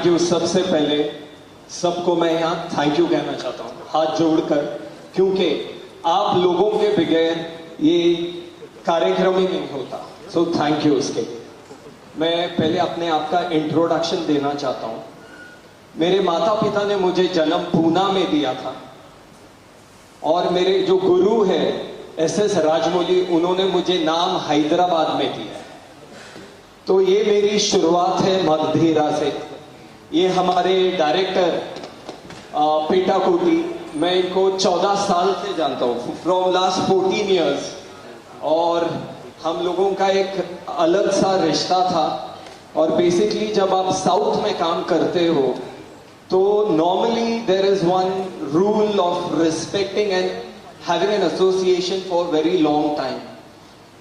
You. सबसे पहले सबको मैं यहाँ थैंक यू कहना चाहता हूँ हाथ जोड़कर, क्योंकि आप लोगों के बगैर ये कार्यक्रम ही नहीं होता। सो थैंक यू उसके। मैं पहले अपने आप का इंट्रोडक्शन देना चाहता हूँ। मेरे माता पिता ने मुझे जन्म पूना में दिया था और मेरे जो गुरु है एस.एस. राजमौली, उन्होंने मुझे नाम हैदराबाद में दिया है। तो ये मेरी शुरुआत है मगधीरा से। ये हमारे डायरेक्टर पेटा कोटी, मैं इनको 14 साल से जानता हूँ, फ्रॉम लास्ट 14 ईयर्स, और हम लोगों का एक अलग सा रिश्ता था। और बेसिकली जब आप साउथ में काम करते हो तो normally there is one rule of respecting and having an association for very long time.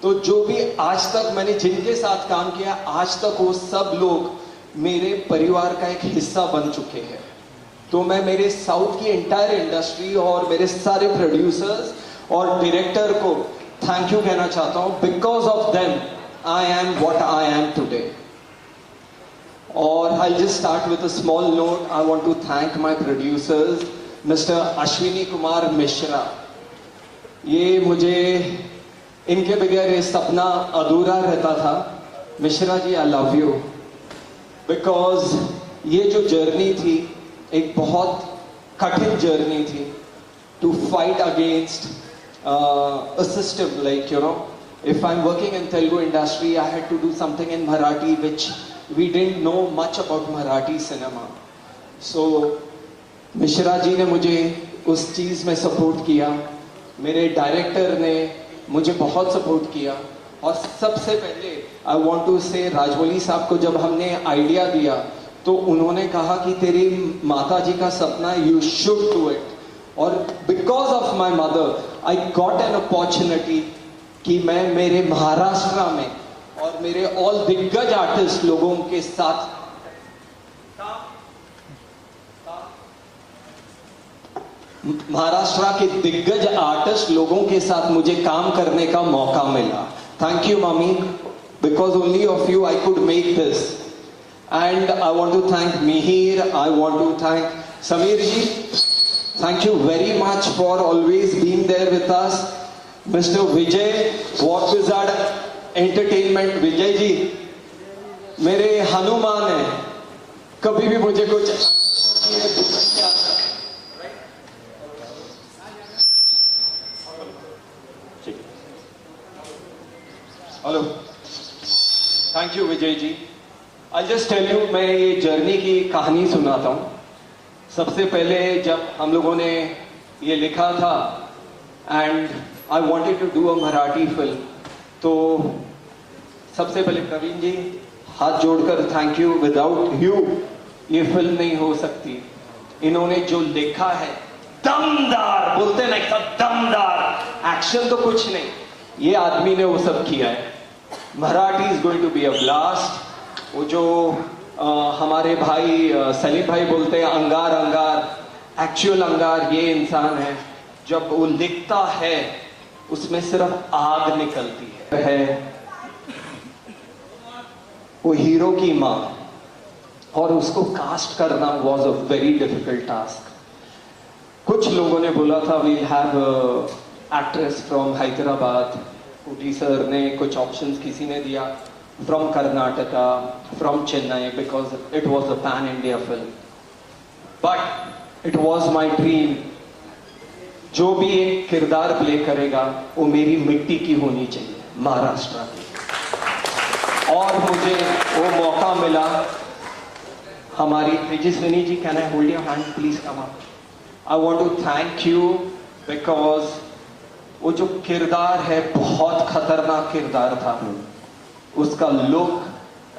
तो जो भी आज तक मैंने जिनके साथ काम किया, आज तक वो सब लोग मेरे परिवार का एक हिस्सा बन चुके हैं। तो मैं मेरे साउथ की एंटायर इंडस्ट्री और मेरे सारे प्रोड्यूसर्स और डायरेक्टर को थैंक यू कहना चाहता हूँ। Because of them I am what I am today. और I just start with a small note. I want to thank my producers mister Ashwini Kumar Mishra. ये मुझे, इनके बगैर ये सपना अधूरा रहता था। Mishra ji, I love you, because ये जो जर्नी थी एक बहुत कठिन जर्नी थी, to fight against a system, like, you know, if I'm working in Telugu industry, I had to do something in Marathi, which we didn't know much about Marathi cinema. So Mishra ji ने मुझे उस चीज़ में support किया, मेरे director ने मुझे बहुत support किया। और सबसे पहले आई वांट टू से राजमौली साहब को जब हमने आइडिया दिया तो उन्होंने कहा कि तेरी माता जी का सपना, यू शुड डू इट। और because of my mother I got an opportunity कि मैं मेरे महाराष्ट्र में और मेरे ऑल दिग्गज आर्टिस्ट लोगों के साथ महाराष्ट्र के दिग्गज आर्टिस्ट लोगों के साथ मुझे काम करने का मौका मिला। Thank you mummy, because only of you I could make this. And I want to thank Mihir, I want to thank Sameer ji. Thank you very much for always being there with us. Mr. Vijay, Walk Wizard Entertainment, Vijay ji मेरे हनुमान हैं, कभी भी मुझे कुछ hello, thank you Vijay ji. I'll just tell you, मैं ये journey की कहानी सुनाता हूँ। सबसे पहले जब हम लोगों ने ये लिखा था and I wanted to do a Marathi film, तो सबसे पहले प्रवीण जी हाथ जोड़कर थैंक यू। विदाउट यू ये फिल्म नहीं हो सकती। इन्होंने जो लिखा है, दमदार बोलते हैं ना, सब दमदार एक्शन तो कुछ नहीं, ये आदमी ने वो सब किया है। Marathi is going to be a blast. वो जो हमारे भाई सलीम भाई बोलते हैं अंगार अंगार, एक्चुअल अंगार ये इंसान है। जब वो लिखता है उसमें सिर्फ आग निकलती है। वो हीरो की माँ, और उसको कास्ट करना was a very difficult task. कुछ लोगों ने बोला था we'll have actress from Hyderabad, Koti sir ने कुछ ऑप्शंस किसी ने दिया, from Karnataka, from Chennai, because it was a pan-India film. But it was my dream, जो भी एक किरदार प्ले करेगा वो मेरी मिट्टी की होनी चाहिए, महाराष्ट्र की। और मुझे वो मौका मिला। हमारी Tejaswini ji, can I hold your hand please, come up. I want to thank you because वो जो किरदार है बहुत खतरनाक किरदार था। उसका look,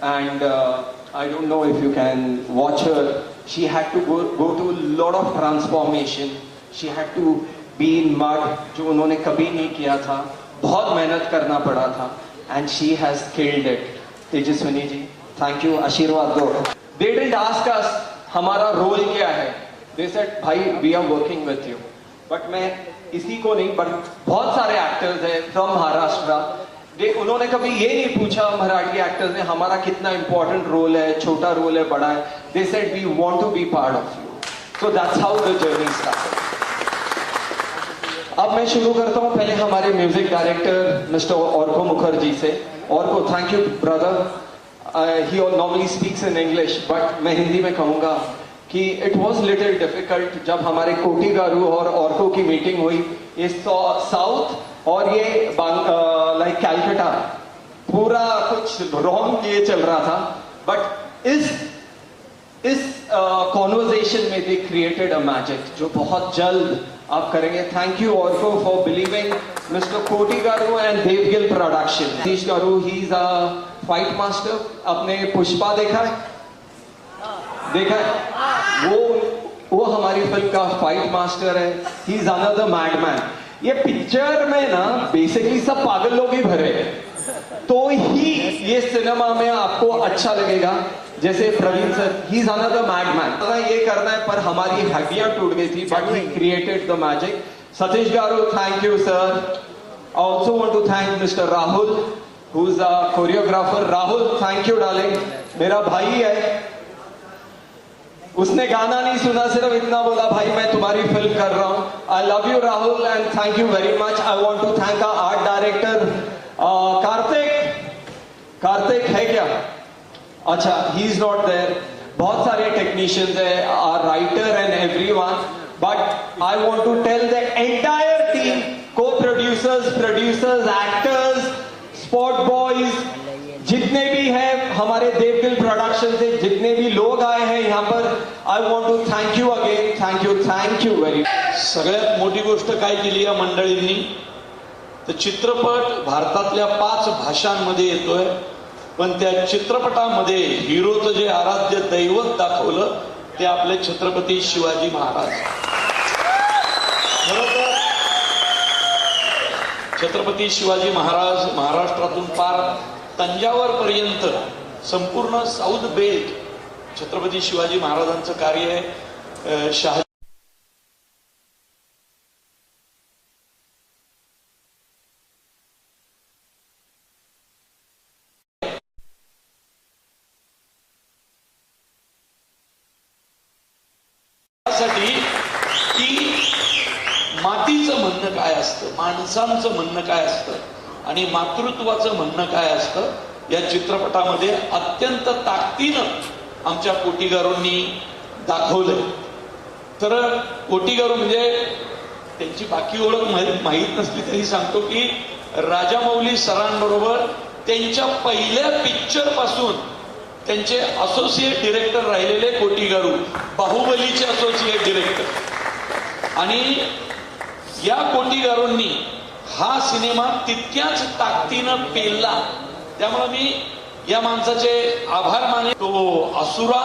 and I don't know if you can watch her, she had to go to lot of transformation, she had to be in mud, जो उन्होंने कभी नहीं किया था। बहुत मेहनत करना पड़ा था and she has killed it. Tejaswini ji thank you, आशीर्वाद दो। दे डिडंट आस्क अस हमारा रोल क्या है, दे सेड भाई we are working with you. But मैं इसी को नहीं, बट बहुत सारे एक्टर्स हैं फ्रॉम महाराष्ट्र, उन्होंने कभी ये नहीं पूछा मराठी एक्टर्स ने हमारा कितना इंपॉर्टेंट रोल है, छोटा रोल है, बड़ा है. They said we want to be part of you. So that's how the journey started. अब मैं शुरू करता हूं पहले हमारे music director mister Aurko Mukherjee से. Aurko, thank you brother. He normally speaks in English, but मैं हिंदी में कहूंगा कि इट वॉज लिटिल डिफिकल्ट जब हमारे कोटी गारू और औरको की मीटिंग हुई. ये साउथ और ये लाइक कैलकटा पूरा कुछ रॉन्ग ये चल रहा था, बट इस कॉन्वर्जेशन में दे क्रिएटेड अ मैजिक जो बहुत जल्द आप करेंगे. Thank you Aurko for believing mister Koti garu and Devgill production. Satish garu, he is a fight master. आपने पुष्पा देखा है? देखा है? वो हमारी फिल्म का फाइट मास्टर है. He is another madman. ये पिक्चर में ना बेसिकली सब पागल लोग ही भरे हैं, तो ही ये सिनेमा में आपको अच्छा लगेगा. जैसे Praveen sir, he is another madman. ये करना है पर हमारी हड्डियां टूट गई थी, but he created the magic. Satish garu, thank you sir. I also want to thank Mr. Rahul, who is a choreographer. Rahul, thank you darling. मेरा भाई है. उसने गाना नहीं सुना, सिर्फ इतना बोला, भाई मैं तुम्हारी फिल्म कर रहा हूं. I love you Rahul and thank you very much. I want to thank our art director Karthik. Karthik है क्या? अच्छा, ही इज नॉट देयर. बहुत सारे टेक्नीशियंस है, our writer and everyone, but I want to tell the entire team, co-producers, producers, actors, spot boys, जितने भी हैं हमारे देवगिल प्रोडक्शन से, जितने भी लोग आए हैं यहाँ पर, I want to thank you again. Thank you very much. सगळ्यात मोठी गोष्ट काय केली या मंडळींनी, तर चित्रपट भारतातल्या 5 भाषांमध्ये येतोय, पण त्या चित्रपटामध्ये हिरोचं जे आराध्य दैवत दाखवलं ते आपले छत्रपती शिवाजी महाराज. खरं तर छत्रपती शिवाजी महाराज महाराष्ट्रातून पार तंजावर पर्यंत संपूर्ण साऊथ बेल्ट छत्रपती शिवाजी महाराजांचं कार्य आहे. शहा की मातीचं म्हणणं काय असतं, माणसांचं म्हणणं काय असतं आणि मातृत्वाचं म्हणणं काय असतं, या चित्रपटामध्ये अत्यंत ताकदीनं आमच्या कोटीगारूंनी दाखवलंय. तर कोटीगारू म्हणजे त्यांची बाकी ओळख माहीत नसली तरी सांगतो की राजामौली सरांबरोबर त्यांच्या पहिल्या पिक्चर पासून त्यांचे असोसिएट डिरेक्टर राहिलेले कोटीगारू, बाहुबलीचे असोसिएट डिरेक्टर. आणि या कोटीगारूंनी हा सिनेमा तितक्याच ताकदीनं पेलला. त्यामुळे मी या माणसाचे आभार माने. तो असुरा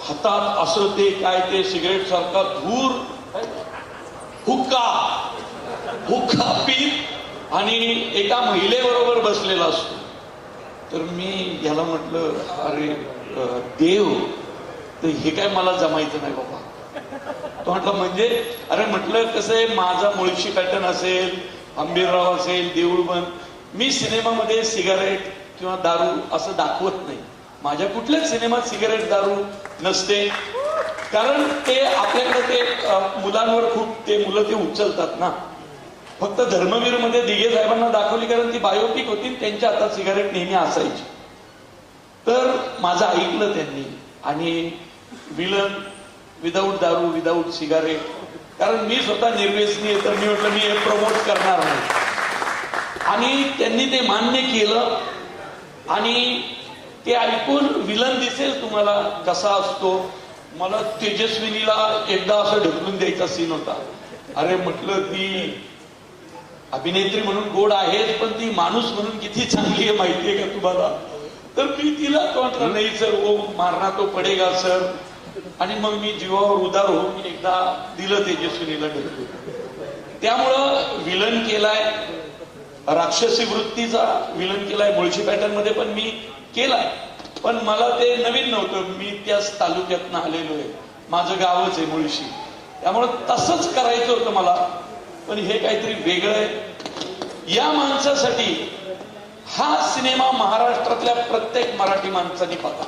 हातात असं ते काय ते सिगरेट सारखा धूर, हुक्का पीत आणि एका महिलेबरोबर बसलेला असतो. तर मी याला म्हटलं, अरे देव, तर हे काय मला जमायचं नाही बाबा. तो म्हटलं म्हणजे? अरे म्हटलं कसं आहे, माझा मुळशी पॅटर्न असेल, आंबेरराव असेल, देऊळबंद, मी सिनेमामध्ये सिगारेट किंवा दारू असं दाखवत नाही. माझ्या कुठल्याच सिनेमात सिगारेट दारू नसते, कारण ते आपल्याकडे ते मुलांवर खूप ते मुलं ते उचलतात ना. फक्त धर्मवीर मध्ये दिघे साहेबांना दाखवली, कारण ती बायोपिक होती, त्यांच्या हातात सिगारेट नेहमी असायची. तर माझं ऐकलं त्यांनी आणि विलन विदाऊट दारू, विदाऊट सिगारेट, कारण मी स्वतः निर्व्यसनी आहे, तर मी म्हटलं मी हे प्रमोट करणार नाही. आणि त्यांनी ते मान्य केलं आणि ते ऐकून विलन दिसेल तुम्हाला कसा असतो. मला तेजस्विनीला एकदा असं ढकलून द्यायचा सीन होता. अरे म्हटलं ती अभिनेत्री म्हणून गोड आहेच, पण ती माणूस म्हणून किती चांगली आहे माहितीये का तुम्हाला. तर मी तिला तो म्हटलं, नाही सर, वो मारना तो पडेगा सर. आणि मग मी जीवावर उदार होऊन एकदा दिलं तेजस्विनीला ढकलून. त्यामुळं विलन केलाय, राक्षसी वृत्तीचा विलन केलाय, मुळशी पॅटर्न मध्ये पण मी केलाय. पण मला ते नवीन नव्हतं, मी त्याच तालुक्यातनं आलेलो आहे, माझं गावच आहे मुळशी, त्यामुळं तसंच करायचं होतं मला. पण हे काहीतरी वेगळं आहे. या माणसासाठी हा सिनेमा महाराष्ट्रातल्या प्रत्येक मराठी माणसाने बघा.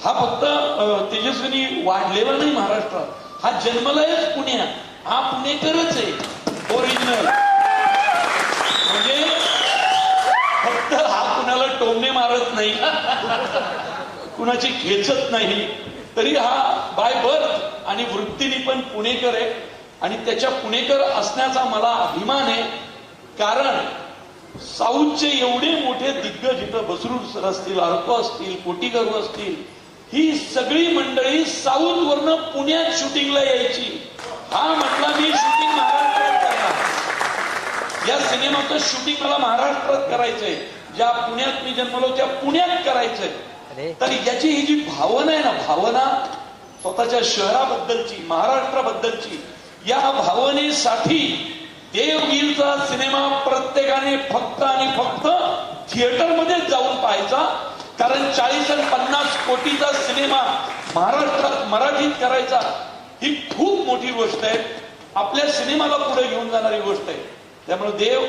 हा फक्त तेजस्विनी वाढलेला नाही महाराष्ट्रात, हा जन्मलाच पुण्यात, हा पुणेकरच आहे ओरिजिनल. म्हणजे फक्त हा कुणाला टोमणे मारत नाही, कुणाची खेचत नाही, तरी हा बाय बर्थ आणि वृत्तीने पण पुणेकर आहे. आणि त्याच्या पुणेकर असण्याचा मला अभिमान आहे. कारण साऊथचे एवढे मोठे दिग्गज इथं बसरूड सर असतील, अर्को असतील, कोटीकरू असतील, ही सगळी मंडळी साऊथ वरनं पुण्यात शूटिंगला यायची. हा म्हटला मी शूटिंग महाराष्ट्रात करणार, या सिनेमाचं शूटिंग मला महाराष्ट्रात करायचंय, ज्या पुण्यात मी जन्मलो त्या पुण्यात करायचंय. तर याची ही जी भावना आहे ना, भावना स्वतःच्या शहराबद्दलची, महाराष्ट्राबद्दलची, या भावनेसाठी देवगीरचा सिनेमा प्रत्येकाने फक्त आणि फक्त थिएटरमध्ये जाऊन पाहायचा. कारण 40 आणि 50 कोटीचा सिनेमा महाराष्ट्रात मराठीत करायचा ही खूप मोठी गोष्ट आहे, आपल्या सिनेमाला पुढे घेऊन जाणारी गोष्ट आहे. त्यामुळे देव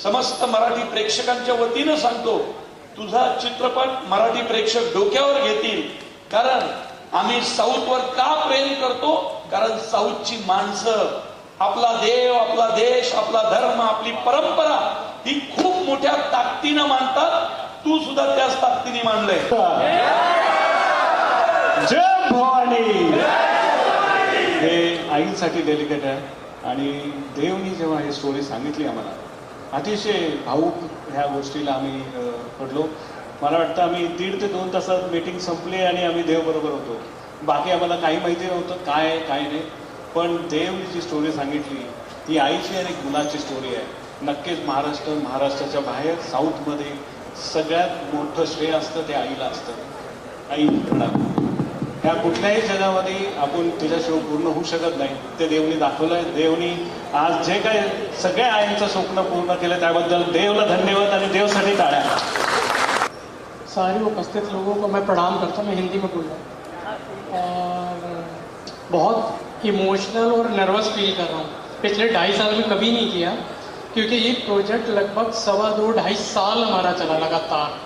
समस्त मराठी प्रेक्षकांच्या वतीनं सांगतो, तुझा चित्रपट मराठी प्रेक्षक डोक्यावर घेतील. कारण आम्ही साऊथवर का प्रेम करतो? कारण साऊथची माणसं आपला देव, आपला देश, आपला धर्म, आपली परंपरा ही खूप मोठ्या ताकदीनं मानतात. तू सुद्धा त्याच ताकदीने मानलंय. जय भवानी. हे आईसाठी डेलिकेट आहे. आणि देवनी जेव्हा ही स्टोरी सांगितली आम्हाला, अतिशय भाऊक ह्या गोष्टीला आम्ही पडलो. मला वाटतं आम्ही 1.5 ते 2 तासात मीटिंग संपली आणि आम्ही देव बरोबर होतो. बाकी आम्हाला काही माहिती नव्हतं काय काय नाही. पण देवनी जी स्टोरी सांगितली ती आईची आणि गुणाची स्टोरी आहे. नक्कीच महाराष्ट्राच्या बाहेर साऊथमध्ये सगळ्यात मोठं श्रेय असतं ते आईला असतं. आई ह्या कुठल्याही जगामध्ये आपण तिच्याशिवाय पूर्ण होऊ शकत नाही, ते देवनी दाखवलंय. देवनी आज जे काय सगळ्या आईंचं स्वप्न पूर्ण केलं त्याबद्दल देवला धन्यवाद आणि देवसाठी टाळ्या. सारे उपस्थित लोगों को मैं प्रणाम करता हूँ. मैं हिंदी में बोल रहा हूँ और बहुत इमोशनल और नर्वस फील कर रहा हूँ. पिछले 2.5 साल में कभी नहीं किया, क्योंकि ये प्रोजेक्ट लगभग 2.25 साल हमारा चला लगातार.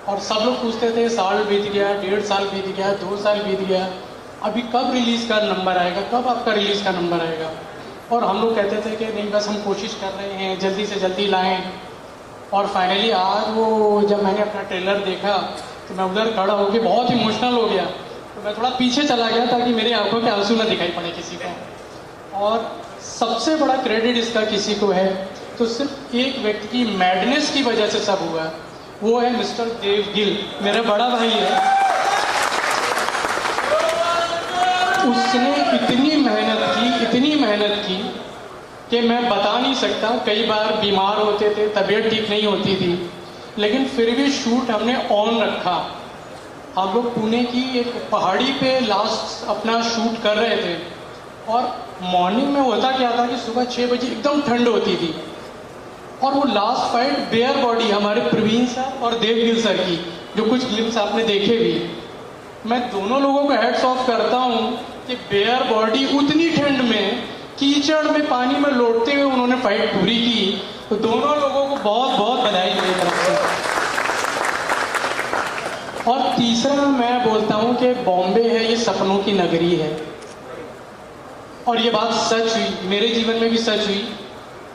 और सब लोग पूछते थे साल बीत गया, 1.5 साल बीत गया, 2 साल बीत गया, अभी कब रिलीज़ का नंबर आएगा, कब आपका रिलीज़ का नंबर आएगा. और हम लोग कहते थे कि नहीं बस हम कोशिश कर रहे हैं, जल्दी से जल्दी लाएं. और फाइनली आज वो जब मैंने अपना ट्रेलर देखा तो मैं उधर खड़ा होकर बहुत इमोशनल हो गया. तो मैं थोड़ा पीछे चला गया ताकि मेरी आंखों के आंसू ना दिखाई पड़े किसी को. और सबसे बड़ा क्रेडिट इसका किसी को है तो सिर्फ एक व्यक्ति की मैडनेस की वजह से सब हुआ, वो है मिस्टर देव गिल. मेरा बड़ा भाई है, उसने इतनी मेहनत की कि मैं बता नहीं सकता. कई बार बीमार होते थे, तबीयत ठीक नहीं होती थी, लेकिन फिर भी शूट हमने ऑन रखा. हम लोग पुणे की एक पहाड़ी पे लास्ट अपना शूट कर रहे थे और मॉर्निंग में होता क्या था कि सुबह 6 बजे एकदम ठंड होती थी. और वो लास्ट फाइट बेयर बॉडी हमारे प्रवीण सर और देवगिल सर की, जो कुछ क्लिप्स आपने देखे भी, मैं दोनों लोगों को हेड्स ऑफ करता हूँ कि बेयर बॉडी उतनी ठंड में कीचड़ में पानी में लौटते हुए उन्होंने फाइट पूरी की. तो दोनों लोगों को बहुत बहुत बधाई मेरी तरफ से. और तीसरा मैं बोलता हूँ कि बॉम्बे है ये सपनों की नगरी है. और ये बात सच हुई, मेरे जीवन में भी सच हुई.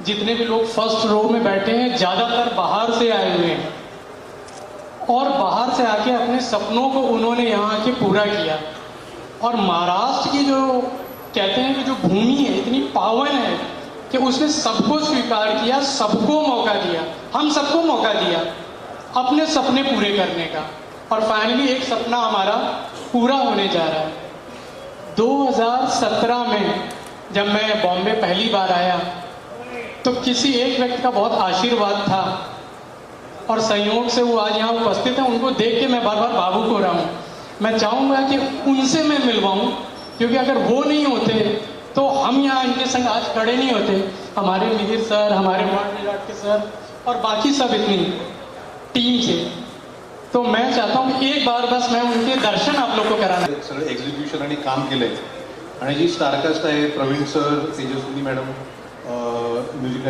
जितने भी लोग फर्स्ट रो में बैठे हैं ज़्यादातर बाहर से आए हुए हैं और बाहर से आके अपने सपनों को उन्होंने यहाँ आके पूरा किया. और महाराष्ट्र की जो कहते हैं कि जो भूमि है इतनी पावन है कि उसने सबको स्वीकार किया, सबको मौका दिया. हम सबको मौका दिया अपने सपने पूरे करने का. और फाइनली एक सपना हमारा पूरा होने जा रहा है. 2017 में जब मैं बॉम्बे पहली बार आया तो किसी एक व्यक्ति का बहुत आशीर्वाद था और संयोग से वो आज यहाँ उपस्थित है. उनको देख के मैं बार बार भावुक हो रहा हूँ. मैं चाहूँगा कि उनसे मैं मिलवाऊँ, क्योंकि अगर वो नहीं होते तो हम यहाँ इनके संग आज खड़े नहीं होते. हमारे मिहिर सर, हमारे वार्ड के सर और बाकी सब इतनी टीम से. तो मैं चाहता हूँ कि एक बार बस मैं उनके दर्शन आप लोग को कराना. सगळं एक्झिक्युशन आणि काम केलंय. आणि जी स्टारकास्ट आहे Praveen sir, Tejaswini madam, music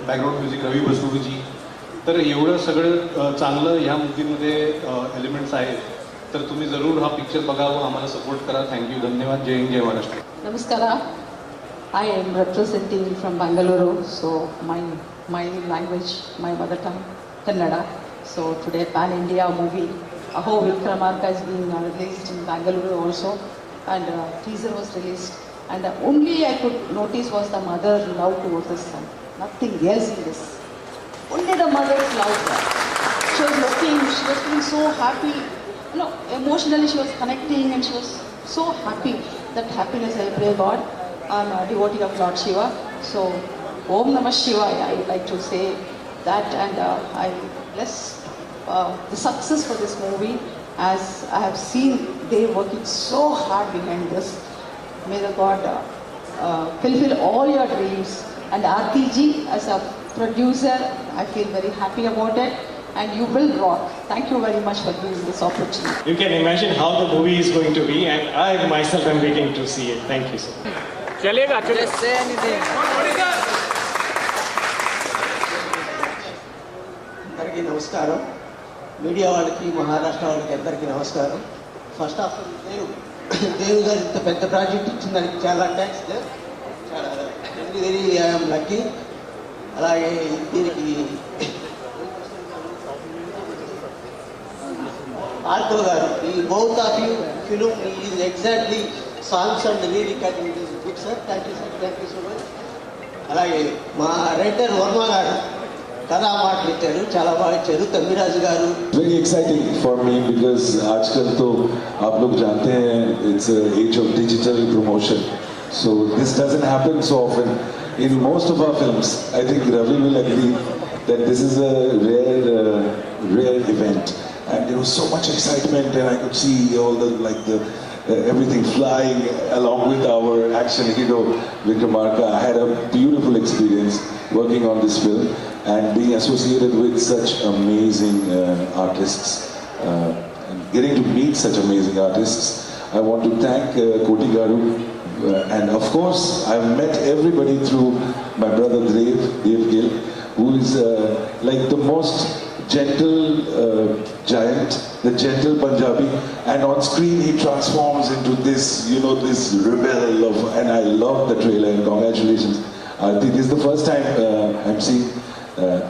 background music Ravi बसरूजी, तर एवढं सगळं चांगलं ह्या मूवीमध्ये एलिमेंट्स आहेत, तर तुम्ही जरूर हा पिक्चर बघावं, आम्हाला सपोर्ट करा. थँक्यू, धन्यवाद. जय हिंद, जय Maharashtra. Namaskara. I am representing from Bangalore, so my language, my mother tongue, Kannada. So today Pan India movie, Aho Vikramarka is being released in Bangalore also, and teaser was released. And only I could notice was the mother love towards the son. Nothing else in this. Only the mother's love there. She was feeling so happy. You know, emotionally she was connecting, and she was so happy. That happiness I pray God. I'm a devotee of Lord Shiva. So, Om Namah Shivaya, I would like to say that, and I bless the success for this movie, as I have seen they working so hard behind this. May the God fulfill all your dreams. And RTG, as a producer, I feel very happy about it. And you will rock. Thank you very much for giving this opportunity. You can imagine how the movie is going to be, and I myself am waiting to see it. Thank you so much. అందరికీ నమస్కారం. Media వాళ్ళకి, మహారాష్ట్ర వాళ్ళకి అందరికీ నమస్కారం. First of all దేవు గారు ఇంత పెద్ద ప్రాజెక్ట్ ఇచ్చిన దానికి చాలా థ్యాంక్స్. చాలా వెరీ ఐఎమ్ లక్కీ. అలాగే దీనికి ఆర్కో గారు, ఈ both of you film is exactly songs and rerecording is good sir. Thank you sir, thank you so much. అలాగే మా రైటర్ వర్మ గారు కథా మాటలు ఇచ్చారు, చాలా బాగా ఇచ్చారు. తమ్మిరాజు గారు. Very exciting for me because आजकल तो आप लोग जानते हैं it's a age of digital promotion, so this doesn't happen so often in most of our films. I think Ravi will agree that this is a rare event, and there was so much excitement, and I could see all the everything flying along with our action hero Vikramarka. I had a beautiful experience working on this film and being associated with such amazing artists and getting to meet such amazing artists. I want to thank Koti Garu, and of course I've met everybody through my brother Dev Gill, who is like the most gentle giant, the gentle Punjabi, and on screen he transforms into this, this rebel of, and I love the trailer, and congratulations. This is the first time I'm seeing,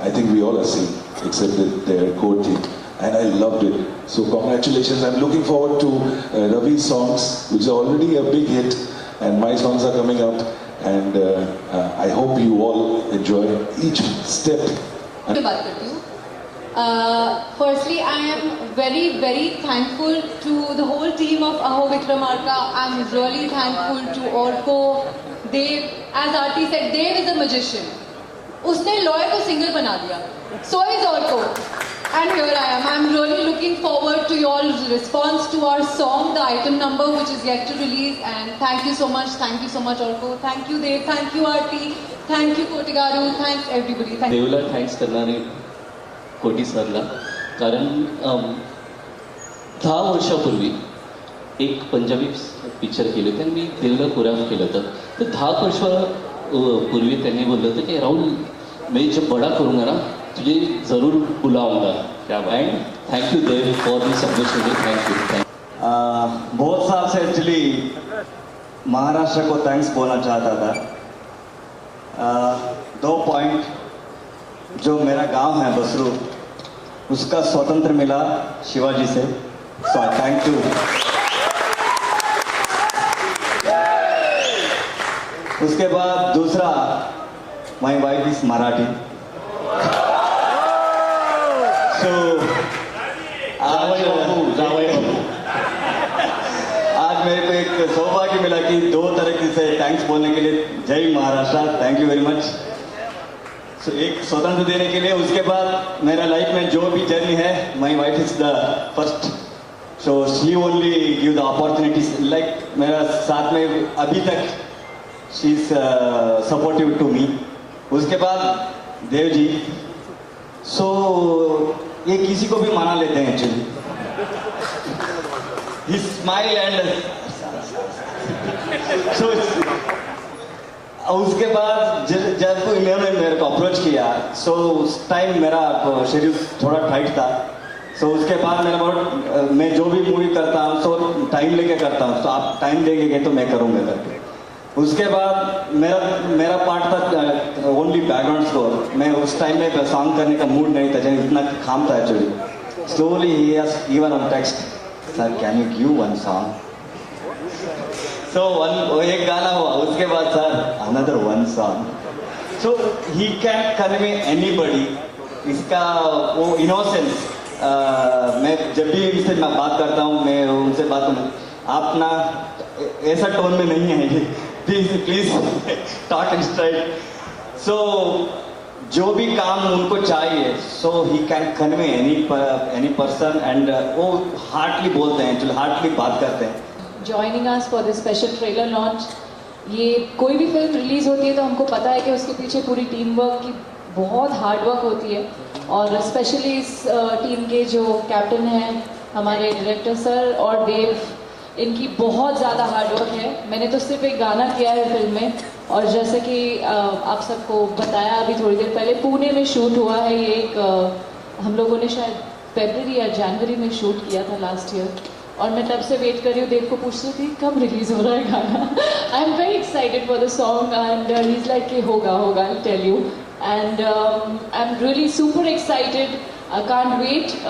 I think we all are seeing, except their core team, and I loved it. So congratulations. I'm looking forward to Ravi's songs, which are already a big hit, and my songs are coming up, and I hope you all enjoy each step. बात करती हूँ. Firstly, I am very, very thankful to the whole team of Aho Vikramarka. I'm really thankful to Orko, Dev. As Aarti said, Dev is a magician. उसने लॉय को singer बना दिया. So is Orko. And here I am. I'm really looking forward to your response to our song, the item number, which is yet to release. And thank you so much, Orko. Thank you, Dev. Thank you, Aarti. Thank you, Koti Garu. Thanks, everybody. Thank you. देवला thanks करणारे कोटी सरला, कारण 10 वर्षापूर्वी एक Punjabi picture केले होते आणि मी देवला कोरिओग्राफ केलं होतं. तर 10 वर्षापूर्वी त्यांनी बोललं होतं की राहुल मैं जब बड़ा करूँगा ना तुझे ज़रूर बुलाऊंगा. क्या and thank you Dev for this opportunity. Thank you. बहुत साल से एक्चुअली महाराष्ट्र को थैंक्स बोलना चाहता था. 2 पॉइंट, जो मेरा गांव है बसरू, उसका स्वतंत्र मिला शिवाजी से, सो आई थैंक यू. उसके बाद दूसरा, माय वाइफ इज मराठी, सो आज मेरे को एक सौभाग्य मिला कि 2 तरीके से थैंक्स बोलने के लिए. जय Maharashtra, thank you very much. So एक स्वतंत्र देने के लिए. उसके बाद मेरा लाइफ में जो भी जर्नी है, my wife is the first, so she only give the opportunities. Like मेरा साथ में अभी तक she is supportive to me. उसके बाद देव जी, सो ये किसी को भी मना लेते हैं actually. He smile and so उसके बाद जब इन्होंने मेरे को अप्रोच किया, सो उस टाइम मेरा शेड्यूल थोड़ा टाइट था। सो उसके बाद मैंने बोला मैं जो भी मूवी करता हूँ तो टाइम लेके करता हूँ, तो आप टाइम देंगे तो मैं करूँगा करके। उसके बाद मेरा पार्ट था ओनली बैकग्राउंड स्कोर। मैं उस टाइम में सॉन्ग करने का मूड नहीं था, इतना काम था actually. Slowly he has given on text, sir can you give one song. So एक गाना हुआ, उसके बाद sir another one song. So he can convey anybody. इसका वो इनोसेंस, मैं जब भी इनसे मैं बात करता हूँ, मैं उनसे बात करूँ, आप ना ऐसा टोन में नहीं आएंगे, please talk in straight. So जो भी काम उनको चाहिए, so he can convey any person, and वो हार्टली बोलते हैं, एक्चुअली हार्टली बात करते हैं। Joining us for this special trailer launch। ये कोई भी फिल्म रिलीज होती है तो हमको पता है कि उसके पीछे पूरी टीम वर्क की बहुत हार्ड वर्क होती है, और स्पेशली इस टीम के जो कैप्टन हैं हमारे डायरेक्टर सर और देव, इनकी बहुत ज़्यादा हार्ड वर्क है। मैंने तो सिर्फ एक गाना किया है फिल्म में, और जैसे कि आप सबको बताया अभी थोड़ी देर पहले, पुणे में शूट हुआ है ये। एक हम लोगों ने शायद फरवरी या जनवरी में शूट किया था लास्ट ईयर, और मैं तब से वेट कर रही हूँ, देव को पूछ रही थी कब रिलीज हो रहा है गाना। I am very excited for the song, and he is like कि होगा I tell you, and I am really super excited, I can't wait.